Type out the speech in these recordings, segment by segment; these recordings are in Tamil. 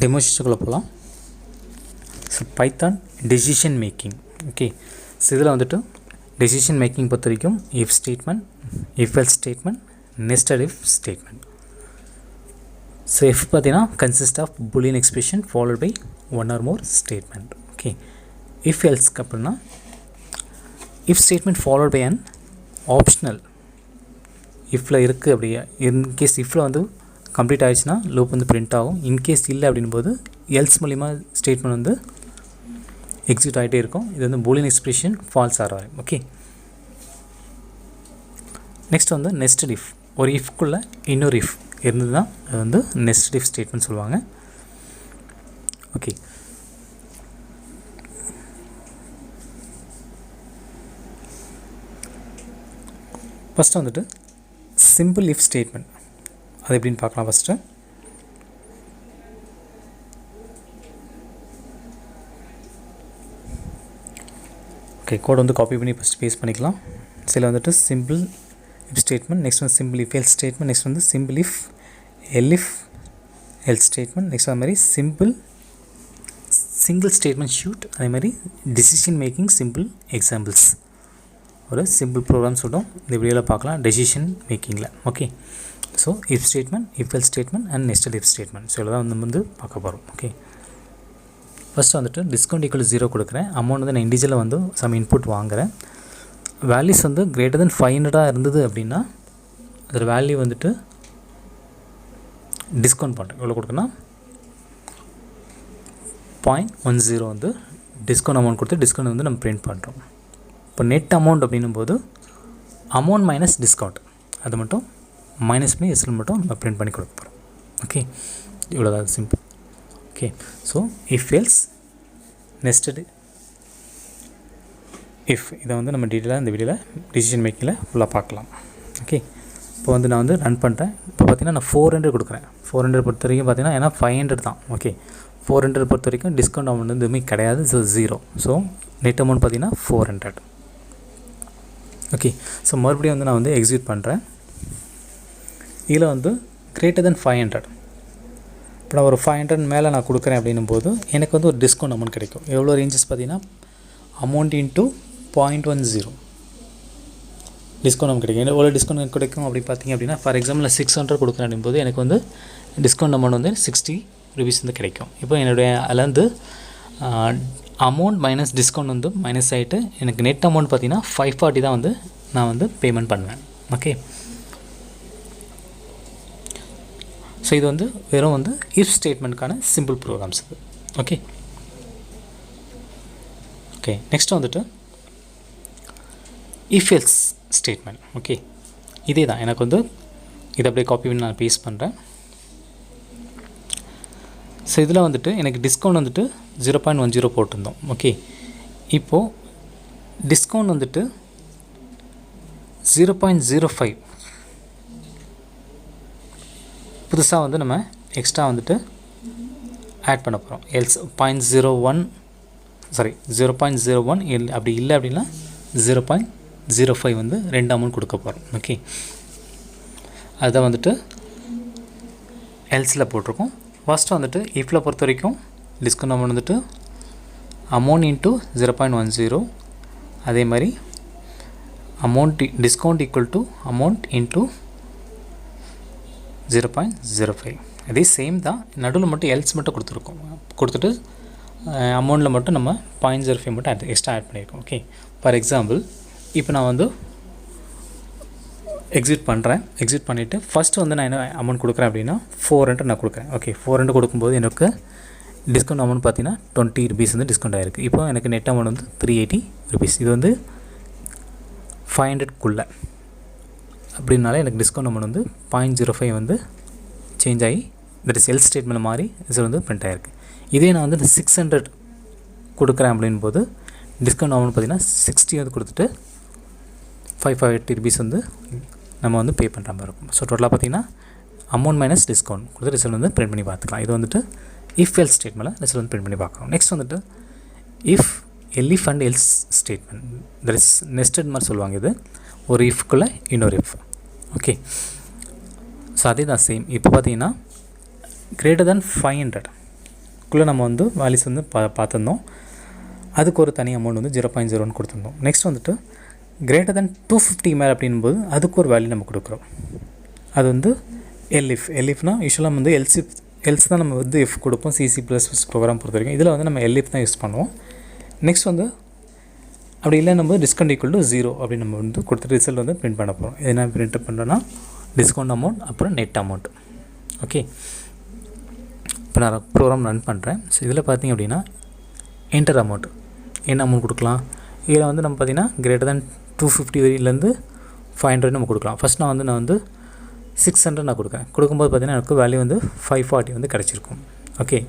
டெமோஸ்ட்ரேஷனுக்குள்ளே போகலாம். So python decision making. Okay, so இதில் வந்துட்டு டெசிஷன் மேக்கிங் பொறுத்த வரைக்கும் if statement, if else statement, nested if statement. So if பார்த்தீங்கன்னா consist of boolean expression followed by one or more statement. Okay, if எல்ஸ்க்கு அப்படின்னா if statement followed by an optional. இஃப்பில் இருக்குது அப்படியே, இன்கேஸ் இஃப்பில் வந்து கம்ப்ளீட் ஆகிடுச்சுன்னா லூப் வந்து பிரிண்ட் ஆகும். இன்கேஸ் இல்லை அப்படின்போது எல்ஸ் மூலிமா ஸ்டேட்மெண்ட் வந்து எக்ஸிக்யூட் ஆகிட்டே இருக்கும். இது வந்து பூலியன் எக்ஸ்பிரஷன் ஃபால்ஸ் ஆகிறாரு. ஓகே, நெக்ஸ்ட் வந்து நெஸ்டட் இஃப். ஒரு இஃப்குள்ளே இன்னொரு இஃப் இருந்தது தான் அது வந்து நெஸ்டட் இஃப் ஸ்டேட்மெண்ட் சொல்லுவாங்க. ஓகே, ஃபஸ்ட்டு வந்துட்டு சிம்பிள் இஃப் ஸ்டேட்மெண்ட் அது எப்படின்னு பார்க்கலாம். ஃபஸ்ட்டு ஓகே, கோட் வந்து காப்பி பண்ணி ஃபஸ்ட்டு பேஸ்ட் பண்ணிக்கலாம். சில வந்துட்டு சிம்பிள் இஃப் ஸ்டேட்மெண்ட், நெக்ஸ்ட் வந்து simple if else statement, next வந்து simple if else statement, next அது மாதிரி சிங்கிள் ஸ்டேட்மெண்ட் ஷூட், அதே மாதிரி டெசிஷன் மேக்கிங் சிம்பிள் எக்ஸாம்பிள்ஸ். ஒரு சிம்பிள் ப்ரோக்ராம் சொல்லிட்டோம் இந்த வீடியோவில் பார்க்கலாம் டெசிஷன் மேக்கிங்கில். Okay, so if statement, if else statement and nested if statement. So இதில் தான் வந்து பார்க்க போகிறோம். ஓகே, ஃபஸ்ட்டு வந்துட்டு டிஸ்கவுண்ட் ஈக்குவல் 0 கொடுக்குறேன். அமௌண்ட் வந்து நான் இண்டிஜுவலில் வந்து சம் இன்புட் வாங்குகிறேன். வேல்யூஸ் வந்து கிரேட்டர் தென் 500 இருந்தது அப்படின்னா அதில் வேல்யூ வந்துட்டு டிஸ்கவுண்ட் பண்ணுறேன். எவ்வளோ கொடுக்குன்னா 0.10 வந்து டிஸ்கவுண்ட் அமௌண்ட் கொடுத்து டிஸ்கவுண்ட் வந்து நம்ம பிரிண்ட் பண்ணுறோம். இப்போ நெட் அமௌண்ட் அப்படின்னும் போது அமௌண்ட் மைனஸ் டிஸ்கவுண்ட் அது மட்டும் மைனஸ் பண்ணி எஸ்எல் மட்டும் நம்ம பிரிண்ட் பண்ணி கொடுக்க போகிறோம். ஓகே, இவ்வளோதான் simple. Okay, so if else nested if இதை வந்து நம்ம டீட்டெயிலாக இந்த வீடியோவில் டிசிஷன் மேக்கிங்கில் ஃபுல்லாக பார்க்கலாம். ஓகே, இப்போ வந்து நான் வந்து ரன் பண்ணுறேன். இப்போ பார்த்திங்கன்னா நான் 400 கொடுக்குறேன். 400 பொறுத்த வரைக்கும் பார்த்திங்கன்னா ஏன்னா 500 தான். ஓகே, 400 பொறுத்த வரைக்கும் டிஸ்கவுண்ட் அமௌண்ட் வந்து எதுவுமே கிடையாது. ஸோ 0. ஸோ நெட் அமௌண்ட் பார்த்திங்கன்னா 400. ஓகே, ஸோ மறுபடியும் வந்து நான் வந்து எக்ஸிக்யூட் பண்ணுறேன். இதில் வந்து கிரேட்டர் தென் 500. இப்போ நான் ஒரு 500 மேலே நான் கொடுக்குறேன் அப்படின்னும் போது எனக்கு வந்து ஒரு டிஸ்கவுண்ட் அமௌண்ட் கிடைக்கும். எவ்வளோ ரேஞ்சஸ் பார்த்தீங்கன்னா அமௌண்ட் இன்ட்டு 0.10 டிஸ்கவுண்ட் அமௌண்ட் கிடைக்கும். எவ்வளோ டிஸ்கவுண்ட் கிடைக்கும் அப்படி பார்த்தீங்க அப்படின்னா ஃபார் எக்ஸாம்பிள் நான் 600 கொடுக்குறேன் அப்படின்போது எனக்கு வந்து டிஸ்கவுண்ட் அமௌண்ட் வந்து 60 rupees வந்து கிடைக்கும். இப்போ என்னுடைய அதில் வந்து அமௌண்ட் மைனஸ் டிஸ்கவுண்ட் வந்து மைனஸ் ஆகிட்டு எனக்கு நெட் அமௌண்ட் பார்த்திங்கன்னா 540 தான் வந்து நான் வந்து பேமெண்ட் பண்ணுவேன். ஓகே, ஸோ இது வந்து வெறும் வந்து இஃப் ஸ்டேட்மெண்ட்கான சிம்பிள் ப்ரோக்ராம்ஸ் இது. ஓகே, ஓகே, நெக்ஸ்ட் வந்துட்டு இஃப் எல்ஸ் ஸ்டேட்மெண்ட். ஓகே, இதே தான் எனக்கு வந்து இதை அப்படியே காப்பி பண்ணி நான் பேஸ்ட் பண்ணுறேன். ஸோ இதில் வந்துட்டு எனக்கு டிஸ்கவுண்ட் வந்துட்டு 0.10 போட்டிருந்தோம். ஓகே, இப்போது டிஸ்கவுண்ட் வந்துட்டு 0.05 புதுசாக வந்து நம்ம எக்ஸ்ட்ரா வந்துட்டு ஆட் பண்ண போகிறோம். எல்ஸ் 0.01 அப்படி இல்லை அப்படின்னா 0.05 வந்து 2 அமௌண்ட் கொடுக்க போகிறோம். ஓகே, அதுதான் வந்துட்டு எல்ஸில் போட்டிருக்கோம். ஃபஸ்ட்டு வந்துட்டு இஃப்பில் பொறுத்த வரைக்கும் டிஸ்கவுண்ட் அமௌண்ட் வந்துட்டு அமௌண்ட் இன்ட்டு 0.10, அதே மாதிரி amount discount equal to amount into 0.05. அதே சேம் தான், நடுவில் மட்டும் எல்ஸ் மட்டும் கொடுத்துட்டு அமௌண்ட்டில் மட்டும் நம்ம 0.05 மட்டும் எக்ஸ்ட்ரா ஆட் பண்ணியிருக்கோம். ஓகே, ஃபார் எக்ஸாம்பிள் இப்போ நான் வந்து எக்ஸிட் பண்ணிவிட்டு ஃபஸ்ட்டு வந்து நான் என்ன அமௌண்ட் கொடுக்குறேன் அப்படின்னா 400 நான் கொடுக்குறேன். ஓகே, 400 கொடுக்கும்போது எனக்கு டிஸ்கவுண்ட் அமௌண்ட் பார்த்தீங்கன்னா 20 rupees வந்து டிஸ்கவுண்ட் ஆகிருக்கு. இப்போ எனக்கு நெட் அமௌண்ட் வந்து 380 rupees. இது வந்து 500க்குள்ளே அப்படின்னால எனக்கு டிஸ்கவுண்ட் அமௌண்ட் வந்து 0.05 வந்து சேஞ்ச் ஆகி தட் இஸ் எல் ஸ்டேட்மெண்ட் மாதிரி இது வந்து பிரிண்ட் ஆகிருக்கு. இதே நான் வந்து 600 கொடுக்குறேன் அப்படின் போது டிஸ்கவுண்ட் அமௌண்ட் பார்த்திங்கன்னா 60 வந்து கொடுத்துட்டு 580 rupees வந்து நம்ம வந்து பே பண்ணுற மாதிரி இருக்கும். ஸோ டோட்டலாக பார்த்திங்கன்னா அமௌண்ட் மைனஸ் டிஸ்கவுண்ட் கொடுத்து ரிசல்ட் வந்து பிரிண்ட் பண்ணி பார்த்துக்கலாம். இது வந்துட்டு இஃப் எல்ஸ் ஸ்டேட்மெண்ட்டில் ரிசல்ட் வந்து பிரிண்ட் பண்ணி பார்க்கலாம். நெக்ஸ்ட் வந்துட்டு if and else statement that is nested மாதிரி சொல்லுவாங்க. இது ஒரு இஃப்குள்ளே இன்னொரு இஃப். ஓகே, ஸோ அதே தான் சேம். இப்போ பார்த்தீங்கன்னா கிரேட்டர் தேன் 500 இதுக்குள்ளே நம்ம வந்து வேல்யூஸ் வந்து பார்த்துருந்தோம். அதுக்கு ஒரு தனி அமௌண்ட் வந்து 0.01 கொடுத்துருந்தோம். நெக்ஸ்ட் வந்துட்டு greater than 250 மேலே அப்படின்போது அதுக்கு ஒரு வேல்யூ நம்ம கொடுக்குறோம். அது வந்து எல்இஃப்னா யூஸ்வலாக வந்து எல்ஸ் தான் நம்ம வந்து எஃப் கொடுப்போம் C++ ப்ரோக்ராம் பொறுத்த வரைக்கும். இதில் வந்து நம்ம எல்இஃப் தான் யூஸ் பண்ணுவோம். நெக்ஸ்ட் வந்து அப்படி இல்லை நம்ம டிஸ்கவுண்ட் ஈக்குவல் டு 0 அப்படின்னு நம்ம வந்து கொடுத்துட்டு ரிசல்ட் வந்து பிரிண்ட் பண்ண போகிறோம். இது என்ன பிரிண்ட் பண்ணுறோன்னா டிஸ்கவுண்ட் அமௌண்ட் அப்புறம் நெட் அமௌண்ட். ஓகே, இப்போ நான் ப்ரோக்ராம் ரன் பண்ணுறேன். ஸோ இதில் பார்த்திங்க அப்படின்னா என்டர் அமௌண்ட் என்ன அமௌண்ட் கொடுக்கலாம். இதில் வந்து நம்ம பார்த்திங்கன்னா greater than 250 வரையிலேருந்து 500 நம்ம கொடுக்கலாம். ஃபஸ்ட் நான் வந்து 600 நான் கொடுக்குறேன். கொடுக்கும்போது பார்த்திங்கன்னா எனக்கு வேல்யூ வந்து 540 வந்து கிடச்சிருக்கும். ஓகே,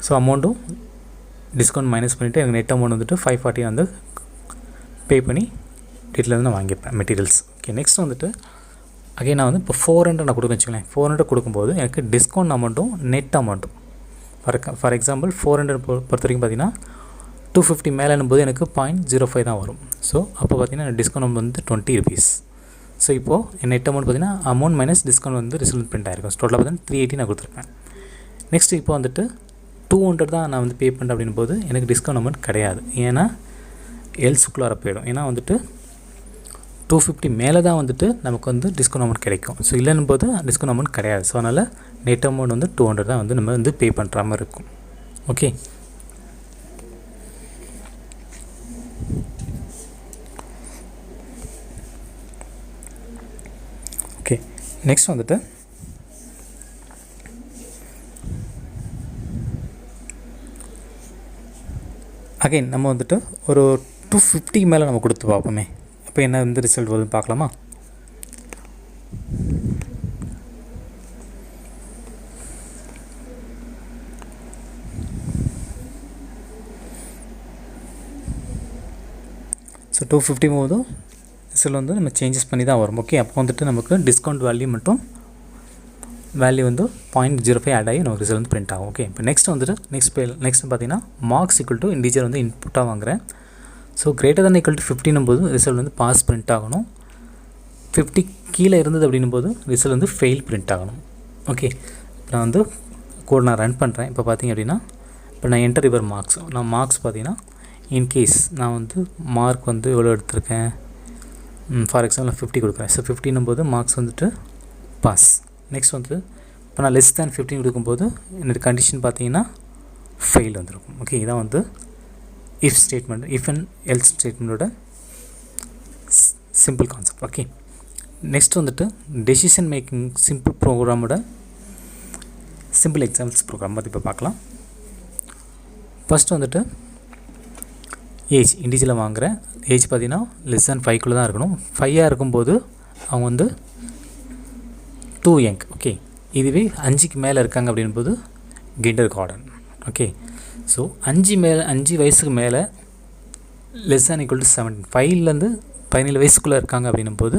ஸோ அமௌண்ட்டும் டிஸ்கவுண்ட் மைனஸ் பண்ணிவிட்டு எனக்கு நெட் அமௌண்ட் வந்துட்டு 540 வந்து பே பண்ணி டீட்டில் வந்து நான் வாங்கியிருப்பேன் மெட்டீரியல்ஸ். ஓகே, நெக்ஸ்ட் வந்துட்டு அகைன் நான் வந்து இப்போ 400 நான் கொடுக்க வச்சுக்கலேன். 400 கொடுக்கும்போது எனக்கு டிஸ்கவுண்ட் அமௌண்ட்டும் நெட் அமௌண்ட்டும் ஃபார் எக்ஸாம்பிள் 400 பொறுத்த வரைக்கும் பார்த்திங்கன்னா 250 மேலேனும் போது எனக்கு 0.05 தான் வரும். ஸோ அப்போ பார்த்திங்கன்னா டிஸ்கவுண்ட் அமௌண்ட் வந்து 20 rupees. ஸோ இப்போது நெட் அமௌண்ட் பார்த்திங்கன்னா அமௌண்ட் மைனஸ் டிஸ்கவுண்ட் வந்து ரிசல்ட் பிரிண்ட் ஆகிருக்கும். டோட்டலாக பார்த்திங்கன்னா 380 நான் கொடுத்துருப்பேன். நெக்ஸ்ட் இப்போ வந்துட்டு 200 தான் நான் வந்து பே பண்ணுறேன் அப்படின் போது எனக்கு டிஸ்கவுண்ட் அமௌண்ட் கிடையாது. ஏன்னா எல்ஸுக்குள்ளார போயிடும். ஏன்னா வந்துட்டு 250 மேலே தான் வந்துட்டு நமக்கு வந்து டிஸ்கவுண்ட் அமௌண்ட் கிடைக்கும். ஸோ இல்லைன்னு போது டிஸ்கவுண்ட் அமௌண்ட் கிடையாது. ஸோ அதனால் நெட் அமௌண்ட் வந்து 200 தான் வந்து நம்ம வந்து பே பண்ணுற மாதிரி இருக்கும். ஓகே, ஓகே நெக்ஸ்ட் வந்துட்டு அகைன் நம்ம வந்துட்டு ஒரு 250 மேலே நம்ம கொடுத்து பார்ப்போமே. இப்போ என்ன வந்து ரிசல்ட் வருதுன்னு பார்க்கலாமா. ஸோ 250 போதும் ரிசல்ட் வந்து நம்ம சேஞ்சஸ் பண்ணி தான் வரும். ஓகே, அப்போ வந்துட்டு நமக்கு டிஸ்கவுண்ட் வேல்யூ மட்டும் வேல்யூ வந்து 0.05 ஆட் ஆகி நமக்கு ரிசல்ட் வந்து பிரிண்ட் ஆகும். ஓகே, இப்போ நெக்ஸ்ட் வந்துட்டு நெக்ஸ்ட் பார்த்தீங்கன்னா மார்க்ஸ் ஈக்குவல் டு இன்டிஜர் வந்து இன்புட்டாக வாங்குகிறேன். So greater than equal to 50 போது ரிசல்ட் வந்து பாஸ் பிரிண்ட் ஆகணும். 50 கீழே இருந்தது அப்படின்னும் போது ரிசல்ட் வந்து ஃபெயில் பிரிண்ட் ஆகணும். ஓகே, நான் வந்து கோட் நான் ரன் பண்ணுறேன். இப்போ பார்த்திங்க அப்படின்னா இப்போ நான் என்டர் யுவர் மார்க்ஸ். நான் மார்க்ஸ் பார்த்தீங்கன்னா இன்கேஸ் நான் வந்து மார்க் வந்து எவ்வளோ எடுத்திருக்கேன், ஃபார் எக்ஸாம்பிள் 50 கொடுக்குறேன். ஸோ 50 போது மார்க்ஸ் வந்துட்டு பாஸ். நெக்ஸ்ட் வந்து இப்போ நான் லெஸ் தேன் 15 கொடுக்கும்போது என்னோடய கண்டிஷன் பார்த்தீங்கன்னா ஃபெயில் வந்துருக்கும். ஓகே, இதான் வந்து if statement, if and else ஸ்டேட்மெண்ட்டோட சிம்பிள் கான்செப்ட். ஓகே, நெக்ஸ்ட் வந்துட்டு டெசிஷன் மேக்கிங் சிம்பிள் ப்ரோக்ராமோட சிம்பிள் எக்ஸாம்பிள்ஸ் ப்ரோக்ராம் பற்றி இப்போ பார்க்கலாம். ஃபஸ்ட்டு வந்துட்டு ஏஜ் இண்டிஜுவலாக வாங்குகிறேன். ஏஜ் பார்த்திங்கன்னா லெஸ் தேன் 5 தான் இருக்கணும். 5 இருக்கும்போது அவங்க வந்து 2 young. ஓகே, இதுவே 5க்கு மேலே இருக்காங்க அப்படின்போது கிண்டர் கார்டன். ஓகே, ஸோ 5 வயசுக்கு மேலே லெஸ் தேன் ஈக்குவல் டு 17, 5லேருந்து 17 வயசுக்குள்ளே இருக்காங்க அப்படின்னும் போது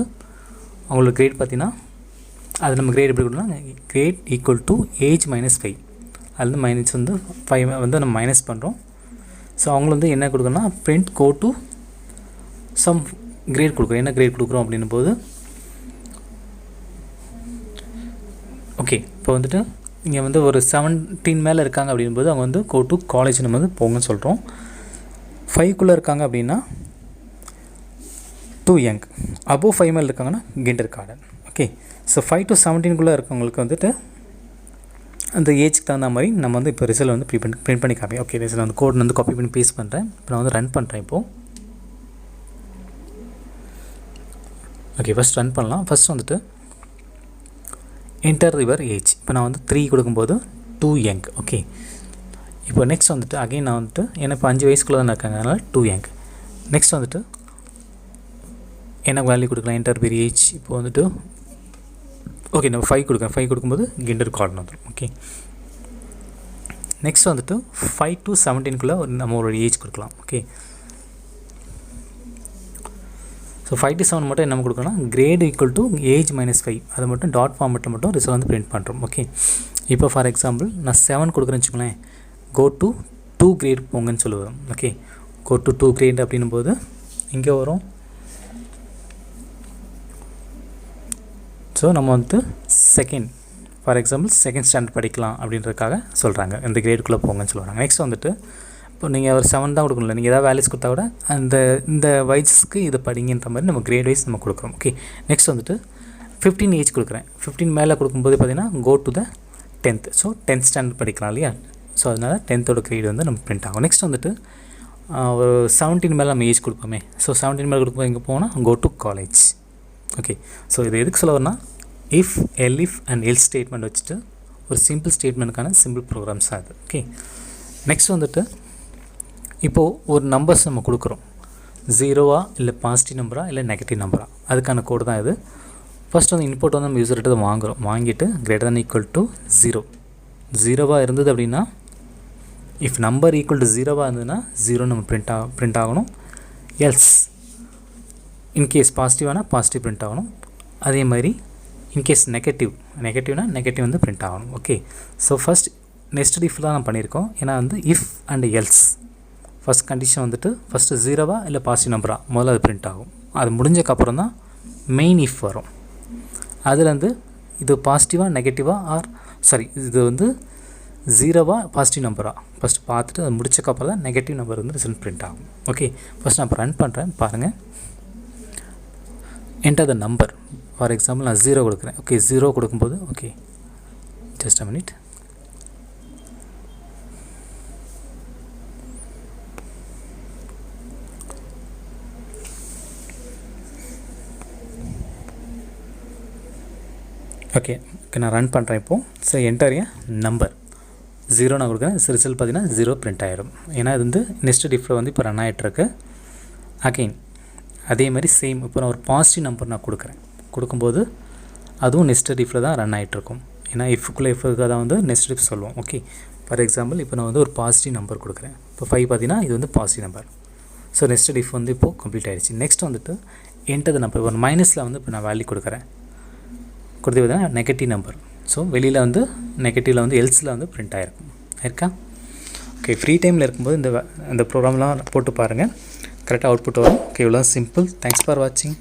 அவங்களோட கிரேட் பார்த்திங்கன்னா அது நம்ம கிரேட் எப்படி கொடுத்தோம்னா கிரேட் ஈக்குவல் டு ஏஜ் -5. அதுலேருந்து மைனஸ் வந்து 5 வந்து நம்ம மைனஸ் பண்ணுறோம். ஸோ அவங்கள வந்து என்ன கொடுக்குறோன்னா print go to some grade கொடுக்குறோம். என்ன கிரேட் கொடுக்குறோம் அப்படின்னும் போது ஓகே, இப்போ வந்துட்டு இங்கே வந்து ஒரு 17 மேலே இருக்காங்க அப்படின்போது அவங்க வந்து கோ டு காலேஜ் நம்ம வந்து போங்கன்னு சொல்கிறோம். 5க்குள்ளே இருக்காங்க அப்படின்னா 2 young, அபோவ் 5 மேலே இருக்காங்கன்னா kinder garden. Okay, so 5 to 17க்குள்ளே இருக்கவங்களுக்கு வந்துட்டு அந்த ஏஜ்க்கு தகுந்த மாதிரி நம்ம வந்து இப்போ ரிசல்ட் வந்து பிரிண்ட் பண்ணி காப்பி. ஓகே, ரிசல்ட் வந்து கோட் வந்து காப்பி பண்ணி பேஸ்ட் பண்ணுறேன். இப்போ நான் வந்து ரன் பண்ணுறேன். இப்போது ஓகே, ஃபஸ்ட் ரன் பண்ணலாம். ஃபஸ்ட் வந்துட்டு என்டர் யுவர் ஏஜ். இப்போ நான் வந்து 3 கொடுக்கும்போது 2 young. ஓகே, இப்போ நெக்ஸ்ட் வந்துட்டு அகைன் நான் வந்துட்டு ஏன்னா இப்போ 5 வயசுக்குள்ளே தான் இருக்காங்க, அதனால் 2 young. நெக்ஸ்ட் வந்துட்டு என்ன வேல்யூ கொடுக்கலாம், என்டர் யுவர் ஏஜ். இப்போ வந்துட்டு ஓகே நம்ம 5 கொடுக்குறேன். 5 கொடுக்கும்போது கிண்டர் கார்டன் வந்துடும். ஓகே, நெக்ஸ்ட் வந்துட்டு 5 to 17க்குள்ளே நம்ம ஒரு ஏஜ் கொடுக்கலாம். ஓகே, ஸோ 5 to 7 மட்டும் என்ன கொடுக்கணும்னா கிரேட் ஈக்குவல் டு ஏஜ் -5 அதை மட்டும் டாட் ஃபார்மெட்டில் மட்டும் ரிசல்ட் வந்து பிரிண்ட் பண்ணுறோம். ஓகே, இப்போ ஃபார் எக்ஸாம்பிள் நான் 7 கொடுக்குறேன்னு வச்சுக்கோங்களேன், கோ டு 2 கிரேட் போங்கன்னு சொல்லுவேன். ஓகே, கோ டு 2 கிரேட் அப்படின்னும் போது இங்கே வரும். ஸோ நம்ம வந்து second for example second standard படிக்கலாம் அப்படின்றதுக்காக சொல்கிறாங்க, இந்த கிரேடுக்குள்ளே போங்கன்னு சொல்கிறாங்க. நெக்ஸ்ட் வந்துட்டு இப்போ நீங்கள் ஒரு 7 தான் கொடுக்கணும், நீங்கள் ஏதாவது வேல்யூஸ் கொடுத்தா கூட இந்த வைஸ்க்கு இதை படிங்கன்ற மாதிரி நம்ம கிரேட் வைஸ் நம்ம கொடுக்குறோம். ஓகே, நெக்ஸ்ட் வந்துட்டு 15 ஏஜ் கொடுக்குறேன். 15 மேலே கொடுக்கும்போது பார்த்திங்கன்னா go to the 10th. So 10th standard படிக்கலாம் இல்லையா? ஸோ அதனால் 10th கிரேட் வந்து நம்ம பிரிண்ட் ஆகும். நெக்ஸ்ட் வந்துட்டு ஒரு 17 மேலே நம்ம ஏஜ் கொடுப்போமே. ஸோ 17 மேலே கொடுக்கும்போது எங்கே போனால் go to college. Okay, so இது எதுக்கு சொல்ல வரனா, if elif and else statement வச்சுட்டு ஒரு சிம்பிள் ஸ்டேட்மெண்ட்டுக்கான சிம்பிள் ப்ரோக்ராம்ஸ் தான் அது. ஓகே, நெக்ஸ்ட் வந்துட்டு இப்போது ஒரு நம்பர்ஸ் நம்ம கொடுக்குறோம், 0வா இல்லை பாசிட்டிவ் நம்பரா இல்லை நெகட்டிவ் நம்பரா, அதுக்கான கோடு தான் இது. ஃபஸ்ட் வந்து இன்புட் வந்து நம்ம யூசர்கிட்ட வாங்குகிறோம், வாங்கிட்டு கிரேட்டர் than equal to 0, 0வா இருந்தது அப்படின்னா இஃப் நம்பர் ஈக்குவல் டு 0வா இருந்ததுன்னா 0 நம்ம பிரிண்ட் ஆகணும். எல்ஸ் இன்கேஸ் பாசிட்டிவானா பாசிட்டிவ் பிரிண்ட் ஆகணும். அதே மாதிரி இன்கேஸ் நெகட்டிவ்னா நெகட்டிவ் வந்து பிரிண்ட் ஆகணும். Okay, so first nested if தான் நம்ம பண்ணியிருக்கோம். ஏன்னா வந்து if and else first condition வந்துட்டு ஃபஸ்ட்டு 0வா இல்லை பாசிட்டிவ் நம்பரா முதல்ல அது பிரிண்ட் ஆகும். அது முடிஞ்சக்கப்புறம் தான் மெயின் இஃப் வரும். அதில் வந்து இது பாசிட்டிவாக நெகட்டிவாக இது வந்து 0வா பாசிட்டிவ் நம்பரா ஃபஸ்ட்டு பார்த்துட்டு அது முடிச்சக்கப்புறம் தான் நெகட்டிவ் நம்பர் வந்து ரிசல்ட் பிரிண்ட் ஆகும். ஓகே, ஃபஸ்ட் நான் இப்போ ரன் பண்ணுறேன் பாருங்கள். Enter the number. For example நான் 0 கொடுக்குறேன். ஓகே, 0 கொடுக்கும்போது okay just a minute. Okay, நான் ரன் பண்ணுறேன் இப்போது. ஸோ என்டர் ஏ நம்பர் 0 நான் கொடுக்குறேன். ரிசல்ட் பார்த்தீங்கன்னா 0 பிரிண்ட் ஆகிடும். ஏன்னா இது வந்து நெக்ஸ்ட் இஃப்ல வந்து இப்போ ரன் ஆகிட்டுருக்கு. அகெயின் அதே மாதிரி சேம் இப்போ நான் ஒரு பாசிட்டிவ் நம்பர் நான் கொடுக்கும்போது அதுவும் நெக்ஸ்ட் இஃப்ல தான் ரன் ஆகிட்ருக்கும். ஏன்னா இஃப்குள்ளே இஃப்க்கு தான் வந்து நெக்ஸ்ட் இஃப் சொல்லுவோம். ஓகே, ஃபார் எக்ஸாம்பிள் இப்போ நான் வந்து ஒரு பாசிட்டிவ் நம்பர் கொடுக்குறேன். இப்போ 5 பார்த்தீங்கன்னா இது வந்து positive number. So next if வந்து இப்போது கம்ப்ளீட் ஆகிடுச்சு. நெக்ஸ்ட் வந்துட்டு என்டர் த நம்பர். ஒரு மைனஸில் வந்து இப்போ நான் வேல்யூ கொடுத்து பார்த்தீங்கன்னா நெகட்டிவ் நம்பர். ஸோ வெளியில் வந்து நெகட்டிவில் வந்து எல்ஸில் வந்து பிரிண்ட் ஆகிருக்கா. ஓகே, ஃப்ரீ டைமில் இருக்கும்போது இந்த ப்ரோக்ராம்லாம் போட்டு பாருங்கள், கரெக்டாக அவுட்புட் வரும். ஓகே, இவ்வளோ சிம்பிள். தேங்க்ஸ் ஃபார் வாட்சிங்.